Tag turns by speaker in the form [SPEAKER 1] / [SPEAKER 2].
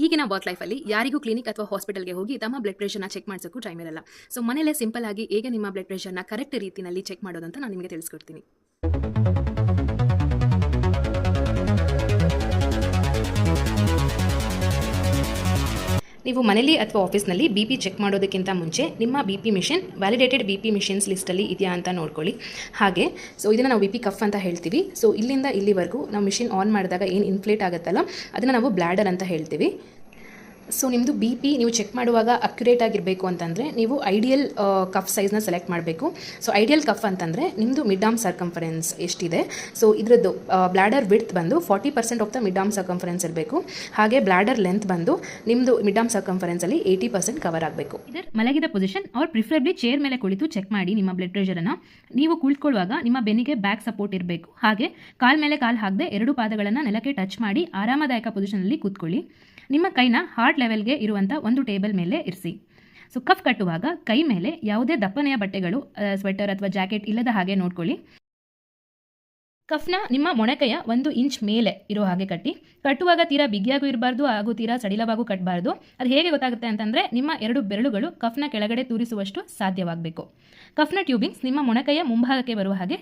[SPEAKER 1] ಈಗಿನ ವರ್ಕ್ ಲೈಫಲ್ಲಿ ಯಾರಿಗೂ ಕ್ಲಿನಿಕ್ ಅಥವಾ ಹಾಸ್ಪಿಟಲ್ಗೆ ಹೋಗಿ ತಮ್ಮ ಬ್ಲಡ್ ಪ್ರೆಷರ್ನ ಚೆಕ್ ಮಾಡಿಸೋಕ್ಕೂ ಟೈಮ್ ಇರಲ್ಲ. ಸೊ ಮನೇಲೆ ಸಿಂಪಲ್ ಆಗಿ ಹೇಗೆ ನಿಮ್ಮ ಬ್ಲಡ್ ಪ್ರೆಷರ್ನ ಕರೆಕ್ಟ್ ರೀತಿಯಲ್ಲಿ ಚೆಕ್ ಮಾಡೋದಂತ ನಾನು ನಿಮಗೆ ತಿಳಿಸ್ಕೊಡ್ತೀನಿ. ನೀವು ಮನೇಲಿ ಅಥವಾ ಆಫೀಸ್ನಲ್ಲಿ ಬಿ ಚೆಕ್ ಮಾಡೋದಕ್ಕಿಂತ ಮುಂಚೆ ನಿಮ್ಮ B mission validated B missions ಲಿಸ್ಟಲ್ಲಿ ಇದೆಯಾ ಅಂತ ನೋಡ್ಕೊಳ್ಳಿ. ಹಾಗೆ ಇದನ್ನು ನಾವು ಬಿ ಕಫ್ ಅಂತ ಹೇಳ್ತೀವಿ. ಸೊ ಇಲ್ಲಿಂದ ಇಲ್ಲಿವರೆಗೂ ನಾವು ಮಿಷಿನ್ ಆನ್ ಮಾಡಿದಾಗ ಏನು ಇನ್ಫ್ಲೇಟ್ ಆಗುತ್ತಲ್ಲ ಅದನ್ನು ನಾವು ಬ್ಲ್ಯಾಡರ್ ಅಂತ ಹೇಳ್ತೀವಿ. ಸೊ ನಿಮ್ಮದು ನೀವು ಚೆಕ್ ಮಾಡುವಾಗ ಅಕ್ಯುರೇಟ್ ಆಗಿರಬೇಕು ಅಂತಂದರೆ ನೀವು ಐಡಿಯಲ್ ಕಫ್ ಸೈಜ್ನ ಸೆಲೆಕ್ಟ್ ಮಾಡಬೇಕು. ಸೊ ಐಡಿಯಲ್ ಕಫ್ ಅಂತಂದರೆ ನಿಮ್ಮದು ಮಿಡ್ ಆರ್ಮ್ ಸರ್ಕಂಫರೆನ್ಸ್ ಎಷ್ಟಿದೆ, ಸೊ ಇದರದ್ದು ಬ್ಲ್ಯಾಡರ್ ವಿಡ್ತ್ ಬಂದು 40% of the mid arm circumference ಇರಬೇಕು. ಹಾಗೆ ಬ್ಲ್ಯಾಡರ್ ಲೆಂತ್ ಬಂದು ನಿಮ್ಮದು ಮಿಡ್ ಆರ್ಮ್ ಸರ್ಕಂಫರೆನ್ಸಲ್ಲಿ 80% ಕವರ್ ಆಗಬೇಕು.
[SPEAKER 2] ಇದರ ಮಲಗಿದ ಪೊಸಿಷನ್ ಆರ್ ಪ್ರಿಫರಬ್ಲಿ ಚೇರ್ ಮೇಲೆ ಕುಳಿತು ಚೆಕ್ ಮಾಡಿ ನಿಮ್ಮ ಬ್ಲಡ್ ಪ್ರೆಷರನ್ನು. ನೀವು ಕುಳಿತುಕೊಳ್ಳುವಾಗ ನಿಮ್ಮ ಬೆನ್ನಿಗೆ ಬ್ಯಾಕ್ ಸಪೋರ್ಟ್ ಇರಬೇಕು. ಹಾಗೆ ಕಾಲ್ ಮೇಲೆ ಕಾಲು ಹಾಕದೆ 2 ಪಾದಗಳನ್ನು ನೆಲಕ್ಕೆ ಟಚ್ ಮಾಡಿ ಆರಾಮದಾಯಕ ಪೊಸಿಷನಲ್ಲಿ ಕೂತ್ಕೊಳ್ಳಿ. ನಿಮ್ಮ ಕೈನ ಹಾರ್ಟ್ ಲೆವೆಲ್ಗೆ ಇರುವಂಥ ಒಂದು ಟೇಬಲ್ ಮೇಲೆ ಇರಿಸಿ. ಸೊ ಕಫ್ ಕಟ್ಟುವಾಗ ಕೈ ಮೇಲೆ ಯಾವುದೇ ದಪ್ಪನೆಯ ಬಟ್ಟೆಗಳು, ಸ್ವೆಟರ್ ಅಥವಾ ಜಾಕೆಟ್ ಇಲ್ಲದ ಹಾಗೆ ನೋಡ್ಕೊಳ್ಳಿ. ಕಫ್ನ ನಿಮ್ಮ ಮೊಣಕೈಯ 1 ಇಂಚ್ ಮೇಲೆ ಇರೋ ಹಾಗೆ ಕಟ್ಟುವಾಗ ತೀರಾ ಬಿಗಿಯಾಗೂ ಇರಬಾರ್ದು ಹಾಗೂ ತೀರಾ ಸಡಿಲವಾಗೂ ಕಟ್ಟಬಾರ್ದು. ಅದು ಹೇಗೆ ಗೊತ್ತಾಗುತ್ತೆ ಅಂತಂದರೆ ನಿಮ್ಮ 2 ಬೆರಳುಗಳು ಕಫ್ನ ಕೆಳಗಡೆ ತೂರಿಸುವಷ್ಟು ಸಾಧ್ಯವಾಗಬೇಕು. ಕಫ್ನ ಟ್ಯೂಬಿಂಗ್ಸ್ ನಿಮ್ಮ ಮೊಣಕೈಯ ಮುಂಭಾಗಕ್ಕೆ ಬರುವ ಹಾಗೆ